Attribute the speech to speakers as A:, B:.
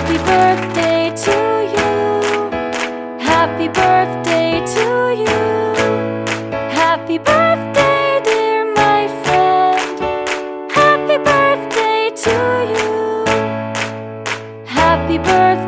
A: Happy birthday to you. Happy birthday to you. Happy birthday, dear my friend. Happy birthday to you. Happy birthday.